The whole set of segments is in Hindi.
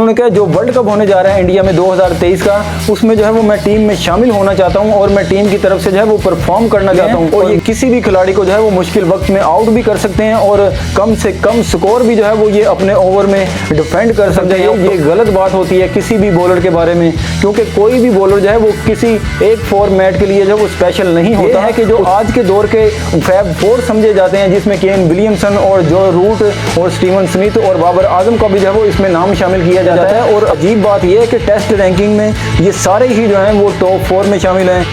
उन्होंने कहा जो वर्ल्ड कप होने जा रहा है इंडिया में 2023 का, उसमें जो है वो मैं टीम में शामिल होना चाहता हूं और मैं टीम की तरफ से जो है वो परफॉर्म करना चाहता हूं। और ये किसी भी खिलाड़ी को जो है वो मुश्किल वक्त में आउट भी कर सकते हैं और कम से कम स्कोर भी जो है वो ये अपने ओवर में डिफेंड कर सकते हैं। ये गलत बात होती है किसी भी बॉलर के बारे में, क्योंकि कोई भी बॉलर जो है वो किसी एक फॉर्मेट के लिए जो वो स्पेशल नहीं होता है कि जो आज के दौर के फैब फोर समझे जाते हैं, जिसमें केन विलियमसन और जो रूट और स्टीवन स्मिथ और बाबर आजम का भी जो है वो इसमें नाम शामिल किया जाता है। और अजीब बात यह है कि टेस्ट रैंकिंग में ये सारे ही जो हैं वो टॉप 4 में शामिल हैं।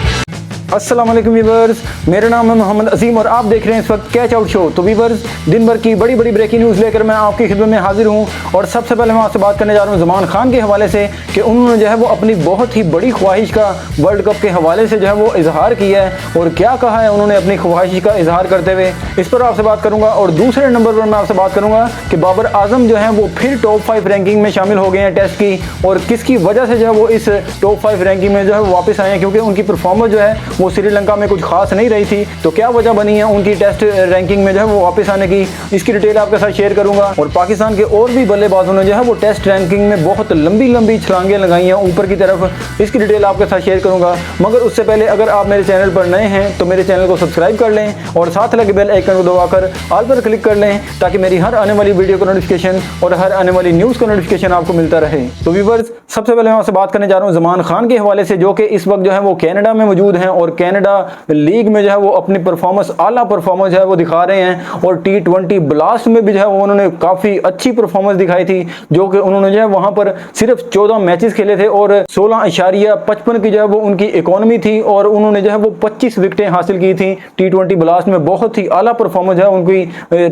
अस्सलाम वालेकुम व्यूअर्स, मेरा नाम है मोहम्मद अजीम और आप देख रहे हैं इस वक्त कैच आउट शो। तो व्यूअर्स, दिन भर की बड़ी बड़ी ब्रेकिंग न्यूज़ लेकर मैं आपकी खिदमत में हाजिर हूं और सबसे पहले मैं आपसे बात करने जा रहा हूं ज़मान खान के हवाले से कि उन्होंने जो है वो अपनी बहुत ही बड़ी ख्वाहिश का वर्ल्ड कप के हवाले से जो है वो इजहार किया है और क्या कहा है उन्होंने अपनी ख्वाहिश का इजहार करते हुए, इस पर आपसे बात करूँगा। और दूसरे नंबर पर मैं आपसे बात करूँगा कि बाबर आजम जो है वो फिर टॉप 5 रैंकिंग में शामिल हो गए हैं टेस्ट की, और किसकी वजह से जो है वो इस टॉप 5 रैंकिंग में जो है वापस आए हैं, क्योंकि उनकी परफॉर्मेंस जो है वो श्रीलंका में खास नहीं रही थी। तो क्या वजह बनी है उनकी टेस्ट रैंकिंग में जो है वो वापस आने की, इसकी डिटेल आपके साथ शेयर करूंगा। और पाकिस्तान के और भी बल्लेबाजों ने जो है वो टेस्ट रैंकिंग में बहुत लंबी लंबी छलांगें लगाई हैं ऊपर की तरफ, इसकी डिटेल आपके साथ शेयर करूंगा। मगर उससे पहले अगर आप मेरे चैनल पर नए हैं तो मेरे चैनल को सब्सक्राइब कर लें और साथ लगे बेल आइकन को दबाकर ऑल पर क्लिक कर लें, ताकि मेरी हर आने वाली वीडियो का नोटिफिकेशन और हर आने वाली न्यूज़ का नोटिफिकेशन आपको मिलता रहे। तो व्यूअर्स, सबसे पहले मैं आपसे बात करने जा रहा हूँ ज़मान खान के हवाले से, जो कि इस वक्त जो है वो कनाडा में मौजूद हैं और कनाडा लीग में जो है वो अपनी परफॉर्मेंस आला परफॉर्मेंस है वो दिखा रहे हैं। और T20 ब्लास्ट में भी जो है वो उन्होंने काफ़ी अच्छी परफॉर्मेंस दिखाई थी, जो कि उन्होंने जो है वहाँ पर सिर्फ 14 मैचेस खेले थे और 16.55 की जो है वो उनकी इकोनॉमी थी और उन्होंने जो है वो 25 विकेटें हासिल की थी T20 ब्लास्ट में। बहुत ही आला परफॉर्मेंस है उनकी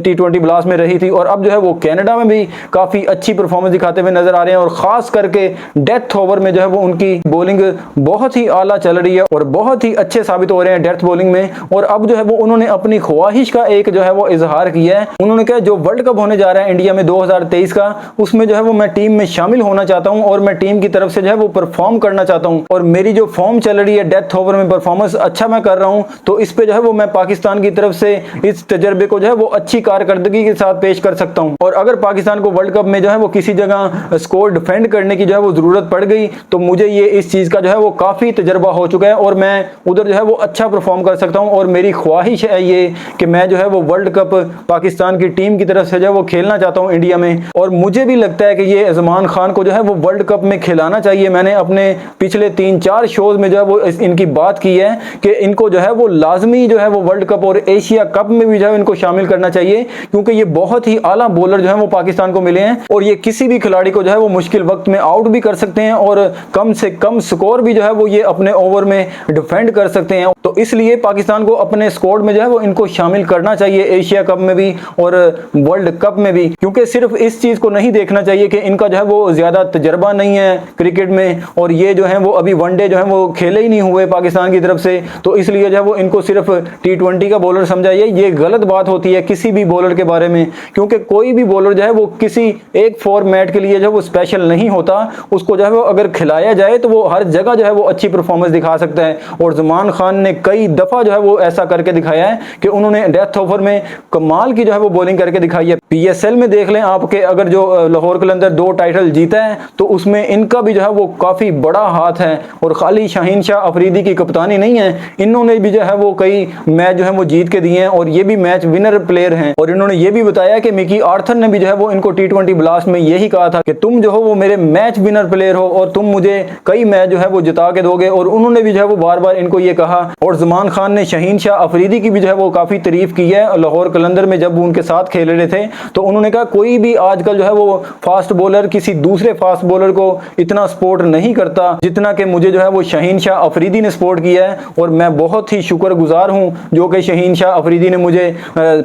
T20 ब्लास्ट में रही थी और अब जो है वो कनाडा में भी काफ़ी अच्छी परफॉर्मेंस दिखाते हुए नजर आ रहे हैं। और ख़ास करके डेथ ओवर में जो है वो उनकी बॉलिंग बहुत ही आला चल रही है और बहुत ही अच्छे साबित हो रहे हैं डेथ बॉलिंग में। और अब जो है वो उन्होंने अपनी ख्वाहिश का एक जो है वो इजहार किया है। उन्होंने कहा जो वर्ल्ड कप होने जा रहा है इंडिया में 2023 का, उसमें जो है वो मैं टीम में शामिल होना चाहता हूं और मैं टीम की तरफ से जो है वो परफॉर्म करना चाहता हूं। और मेरी जो फॉर्म चल रही है डेथ ओवर में परफॉर्मेंस अच्छा मैं कर रहा हूं, तो इस पे जो है वो मैं पाकिस्तान की तरफ से इस तजर्बे को जो है वो अच्छी कारकर्दगी के साथ पेश कर सकता हूं। और अगर पाकिस्तान को वर्ल्ड कप में जो है वो किसी जगह स्कोर डिफेंड करने की जो है वो जरूरत पड़ गई, तो मुझे ये इस चीज का जो है वो काफी तजर्बा हो चुका है और मैं उधर जो है वो अच्छा परफॉर्म कर सकता हूं। और मेरी ख्वाहिश है ये कि मैं जो है वो वर्ल्ड कप पाकिस्तान की टीम की तरफ से जो है वो खेलना चाहता हूं इंडिया में। और मुझे भी लगता है कि ये ज़मान खान को जो है वो वर्ल्ड कप में खिलाना चाहिए। मैंने अपने पिछले 3-4 शोज में जो है वो इनकी बात की है कि इनको जो है वो लाजमी जो है वो वर्ल्ड कप और एशिया कप में भी जो है इनको शामिल करना चाहिए, क्योंकि ये बहुत ही आला बॉलर जो है वो पाकिस्तान को मिले हैं और ये किसी भी खिलाड़ी को जो है वो मुश्किल वक्त में आउट भी कर सकते हैं और कम से कम स्कोर भी जो है वो ये अपने ओवर में डिफेंड कर सकते हैं। तो इसलिए पाकिस्तान को अपने स्क्वाड में जो है वो इनको शामिल करना चाहिए एशिया कप में भी और वर्ल्ड कप में भी, क्योंकि सिर्फ इस चीज को नहीं देखना चाहिए कि इनका जो है वो ज्यादा तजर्बा नहीं है क्रिकेट में और ये जो है वो अभी वनडे जो है वो खेले ही नहीं हुए पाकिस्तान की तरफ से, तो इसलिए जो है वो इनको सिर्फ T20 का बॉलर समझा जाए। ये गलत बात होती है किसी भी बॉलर के बारे में, क्योंकि कोई भी बॉलर जो है वो किसी एक फॉर्मेट के लिए जो है वो स्पेशल नहीं होता। उसको जो है वो अगर खिलाया जाए तो वो हर जगह जो है वो अच्छी परफॉर्मेंस दिखा सकता है। और ज़मान खान ने कई दफा जो है वो ऐसा करके दिखाया है कि उन्होंने डेथ ओवर में कमाल की जो है वो बॉलिंग करके दिखाई है। PSL में देख लें आपके, अगर जो लाहौर कलंदर 2 टाइटल जीता है तो उसमें इनका भी जो है वो काफी बड़ा हाथ है और खाली शाहीन शाह अफरीदी की कप्तानी नहीं है, इन्होंने भी जो है वो कई मैच जो है वो जीत के दिए हैं और ये भी मैच विनर प्लेयर हैं। और इन्होंने ये भी बताया कि मिकी आर्थर ने भी जो है वो इनको T20 ब्लास्ट में यही कहा था कि तुम जो हो वो मेरे मैच विनर प्लेयर हो और तुम मुझे कई मैच जो है वो जिता के दोगे, और उन्होंने भी जो है वो बार बार इनको ये कहा। और ज़मान खान ने शाहीन शाह अफरीदी की भी जो है वो काफी तारीफ की है लाहौर कलंदर में जब वो उनके साथ खेल रहे थे। तो उन्होंने कहा कोई भी आजकल जो है वो फास्ट बॉलर किसी दूसरे फास्ट बॉलर को इतना सपोर्ट नहीं करता जितना कि मुझे जो है वो शाहीन शाह अफरीदी ने सपोर्ट किया है, और मैं बहुत ही शुक्रगुजार हूं जो कि शाहीन शाह अफरीदी ने मुझे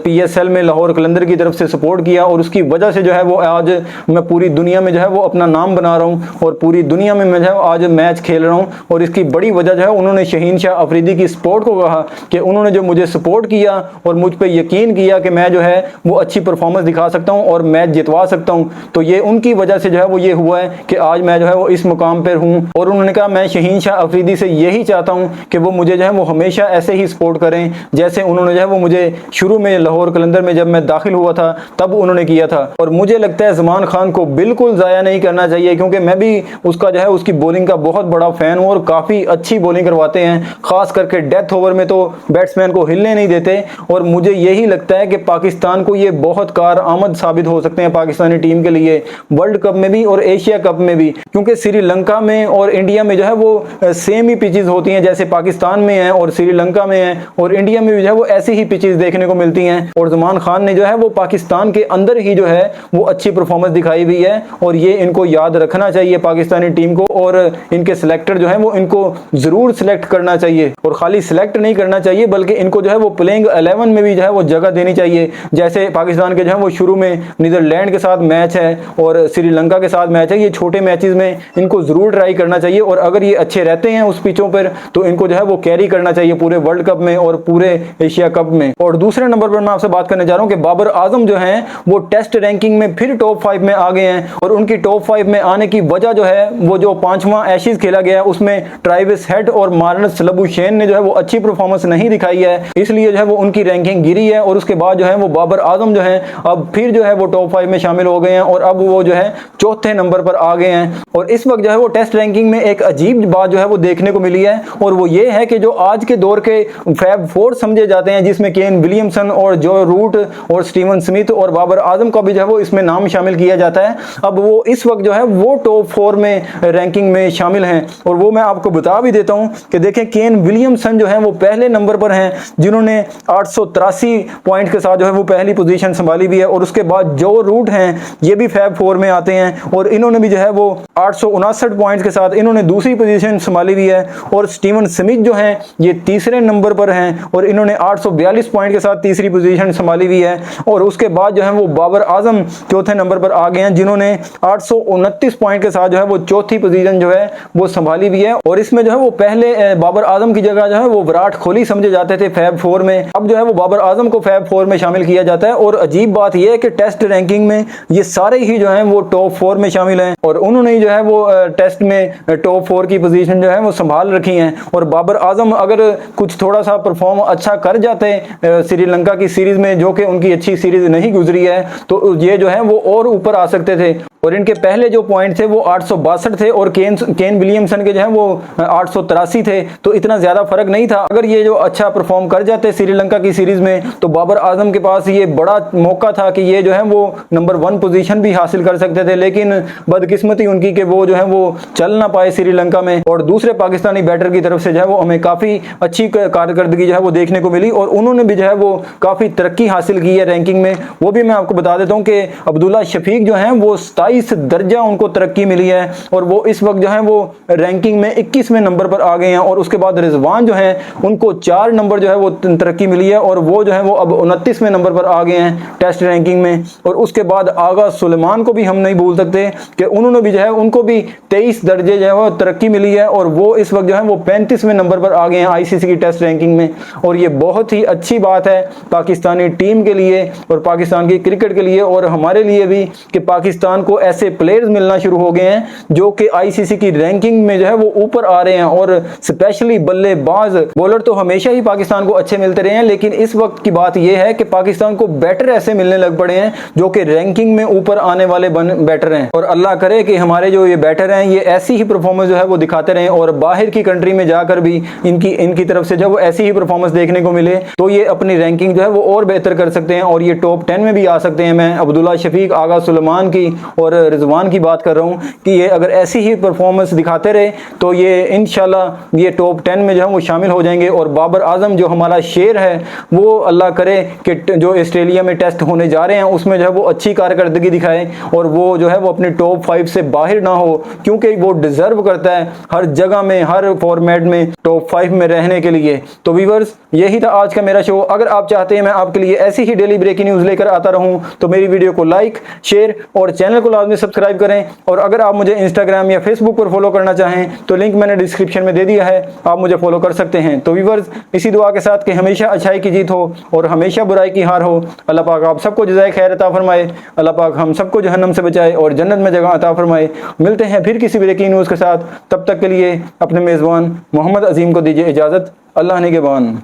PSL में लाहौर कलंदर की तरफ से सपोर्ट किया, और उसकी वजह से जो है वो आज मैं पूरी दुनिया में जो है वो अपना नाम बना रहा हूं और पूरी दुनिया में मैं जो है आज मैच खेल रहा हूं। और इसकी बड़ी वजह जो है उन्होंने शाहीन शाह अफरीदी की सपोर्ट को कहा कि उन्होंने जो मुझे सपोर्ट किया और मुझ पे यकीन किया कि मैं जो है वो अच्छी परफॉर्मेंस दिखा सकता हूं और मैच जितवा सकता हूं, तो ये उनकी वजह से जो है वो ये हुआ है कि आज मैं जो है वो इस मुकाम पर हूं। और उन्होंने कहा मैं शहीन शाह अफरीदी से यही चाहता हूं कि वो मुझे जो है वो हमेशा ऐसे ही सपोर्ट करें जैसे उन्होंने जो है वो मुझे शुरू में लाहौर कलंदर में जब मैं दाखिल हुआ था तब उन्होंने किया था। और मुझे लगता है ज़मान खान को बिल्कुल ज़ाया नहीं करना चाहिए, क्योंकि मैं भी उसका जो है उसकी बॉलिंग का बहुत बड़ा फैन हूँ और काफ़ी अच्छी बॉलिंग करवाते हैं, खास करके डेथ ओवर में तो बैट्समैन को हिलने नहीं देते। और मुझे यही लगता है कि पाकिस्तान को ये बहुत कारआमद साबित हो सकते हैं पाकिस्तानी टीम के लिए, वर्ल्ड कप में भी और एशिया कप में भी, क्योंकि श्रीलंका में और इंडिया में जो है वो सेम ही पिचेस होती हैं, जैसे पाकिस्तान में है और श्रीलंका में है और इंडिया में भी जो है वो ऐसी ही पिचेस देखने को मिलती हैं। और ज़मान खान ने जो है वो पाकिस्तान के अंदर ही जो है वो अच्छी परफॉर्मेंस दिखाई हुई है और ये इनको याद रखना चाहिए पाकिस्तानी टीम को। और इनके सिलेक्टर जो है वो इनको जरूर सिलेक्ट करना चाहिए और खाली सिलेक्ट नहीं करना चाहिए बल्कि इनको जो है वो प्लेइंग 11 में भी जो है वो जगह देनी चाहिए। जैसे पाकिस्तान के जो है वो शुरू में नीदरलैंड के साथ मैच है और श्रीलंका के साथ मैच है, ये छोटे मैचेस में इनको जरूर ट्राई करना चाहिए और अगर ये अच्छे रहते हैं उस पिचों पर तो इनको जो है वो कैरी करना चाहिए पूरे वर्ल्ड कप में और पूरे एशिया कप में। और दूसरे नंबर पर मैं आपसे बात करने जा रहा हूं कि बाबर आजम जो हैं वो टेस्ट रैंकिंग में फिर टॉप 5 में आ गए हैं और उनकी टॉप 5 में आने की वजह जो है वो जो 5वां एशेज खेला गया उसमें ट्रेविस हेड और मार्नस लबुशेन ने जो है वो अच्छी परफॉर्मेंस नहीं दिखाई है, इसलिए जो है वो उनकी रैंकिंग गिरी है। और उसके बाद जो है वो बाबर आजम जो है अब फिर जो है वो टॉप 5 में शामिल हो गए हैं और अब वो जो है चौथे नंबर पर आ गए हैं। और इस वक्त जो है वो टेस्ट रैंकिंग में एक अजीब बात जो है वो देखने को मिली है और वो ये है कि जो आज के दौर के फैब 4 समझे जाते हैं जिसमें केन विलियमसन और जो रूट और स्टीवन स्मिथ और बाबर आजम का भी जो है वो इसमें नाम शामिल किया जाता है, अब वो इस वक्त जो है वो टॉप 4 में रैंकिंग में शामिल हैं। और वो मैं आपको बता भी देता हूं कि देखें केन विलियमसन जो है वो पहले नंबर पर हैं जिन्होंने 883 पॉइंट के साथ जो है वो पहली पोजीशन संभाली भी है। और उसके बाद जो रूट हैं ये भी फैब 4 में आते हैं और इन्होंने भी जो है वो 859 पॉइंट के साथ इन्होंने दूसरी पोजीशन संभाली भी है। और स्टीवन स्मिथ जो हैं ये तीसरे नंबर पर हैं और इन्होंने 842 पॉइंट के साथ तीसरी पोजीशन संभाली हुई है। और उसके बाद जो है वो बाबर आजम चौथे नंबर पर आ गए हैं जिन्होंने 829 पॉइंट के साथ जो है वो चौथी पोजीशन जो है वो संभाली हुई है। और इसमें जो है वो पहले बाबर आजम की जगह जो है वो विराट कोहली समझे जाते थे फैब 4 में, अब जो है वो बाबर आजम को फैब 4 में शामिल किया जाता है। और अजीब बात यह है कि टेस्ट रैंकिंग में ये सारे ही जो है वो टॉप 4 में शामिल हैं और उन्होंने जो है वो टेस्ट में टॉप 4 की पोजीशन जो है वो संभाल रखी है। और बाबर आजम अगर कुछ थोड़ा सा परफॉर्म अच्छा कर जाते श्रीलंका की सीरीज में, जो कि उनकी अच्छी सीरीज नहीं गुजरी है, तो ये जो है वो और ऊपर आ सकते थे। और इनके पहले जो पॉइंट थे वो 862 थे और केन विलियमसन के जो है वो 883 थे, तो इतना ज्यादा फर्क नहीं था। अगर ये जो अच्छा परफॉर्म कर जाते श्रीलंका की सीरीज में तो बाबर आजम के पास ये बड़ा मौका था कि ये जो है वो नंबर 1 पोजीशन भी हासिल कर सकते थे, लेकिन बदकिस्मती उनकी कि वो जो है वो चल ना पाए श्रीलंका में। और दूसरे पाकिस्तानी बैटर की तरफ से जो है वो हमें काफी अच्छी कारकर्दगी जो है वो देखने को मिली और उन्होंने भी जो है वो काफी तरक्की हासिल की है रैंकिंग में। वो भी मैं आपको बता देता हूँ कि अब्दुल्ला शफीक जो है वो 27 दर्जा उनको तरक्की मिली है और वो इस वक्त जो है वो रैंकिंग में 21वें नंबर पर आ गए हैं। और उसके बाद रिजवान जो है उनको 4 नंबर जो है वो तरक्की मिली है और वो जो है वो अब 29वें नंबर पर आ गए हैं टेस्ट रैंकिंग में। और उसके बाद आगा सुलेमान को भी हम नहीं भूल सकते कि उन्होंने भी जो है उनको भी 23 दर्जे जो है वो तरक्की मिली है और वो इस वक्त जो है वो 35वें नंबर पर आ गए हैं आईसीसी की टेस्ट रैंकिंग में। और ये बहुत ही अच्छी बात है पाकिस्तानी टीम के लिए और पाकिस्तान की क्रिकेट के लिए और हमारे लिए भी कि पाकिस्तान को ऐसे प्लेयर्स मिलना शुरू हो गए हैं जो कि आईसीसी की रैंकिंग में जो है वो ऊपर आ रहे हैं। और स्पेशली बल्लेबाज, बॉलर तो हमेशा ही पाकिस्तान को अच्छे मिलते रहे हैं, लेकिन इस वक्त की बात यह है कि पाकिस्तान को बैटर ऐसे मिलने लग पड़े हैं जो कि रैंकिंग में ऊपर आने वाले बैटर हैं। और अल्लाह करे कि हमारे जो ये बैटर हैं ये ऐसी ही परफॉर्मेंस जो है वो दिखाते रहें और बाहर की कंट्री में जाकर भी इनकी तरफ से जब वो ऐसी ही परफॉर्मेंस देखने को मिले तो ये अपनी रैंकिंग जो है वो और बेहतर कर सकते हैं और ये टॉप 10 में भी आ सकते हैं। मैं अब्दुल्ला शफीक, आगा सुलेमान की और रिजवान की बात कर रहा हूं कि ये अगर ऐसी ही परफॉर्मेंस दिखाते रहे तो ये इंशाल्लाह ये टॉप 10 में जो है वो शामिल हो जाएंगे। और बाबर आजम जो हमारा शेर है वो अल्लाह करे कि जो ऑस्ट्रेलिया में टेस्ट होने जा रहे हैं उसमें जो है वो अच्छी कारकर्दगी दिखाए और वो जो है वो अपने टॉप 5 से बाहर ना हो, क्योंकि वो डिजर्व करता है हर जगह में, हर फॉर्मेट में टॉप 5 में रहने के लिए। तो व्यूअर्स, यही था आज का मेरा शो। अगर आप चाहते हैं मैं आपके लिए ऐसी ही डेली ब्रेकिंग न्यूज लेकर आता रहूं तो मेरी वीडियो को लाइक, शेयर और चैनल को लाजमी सब्सक्राइब करें। और अगर आप मुझे इंस्टाग्राम या फेसबुक पर फॉलो करना चाहें तो लिंक मैंने डिस्क्रिप्शन में दे दिया है, आप मुझे फॉलो कर सकते हैं। तो व्यूअर्स, इसी दुआ के साथ कि हमेशा अच्छाई की जीत हो और हमेशा बुराई की हार हो। अल्लाह पाक आप सबको जज़ाए खैर अता फरमाए। अल्लाह पाक हम सबको जहन्नम से बचाए और जन्नत में जगह अता फरमाए। मिलते हैं फिर किसी ब्रेकिंग न्यूज़ के साथ, तब तक के लिए अपने मेज़बान मोहम्मद अजीम को दीजिए इजाज़त। अल्लाह निगहबान।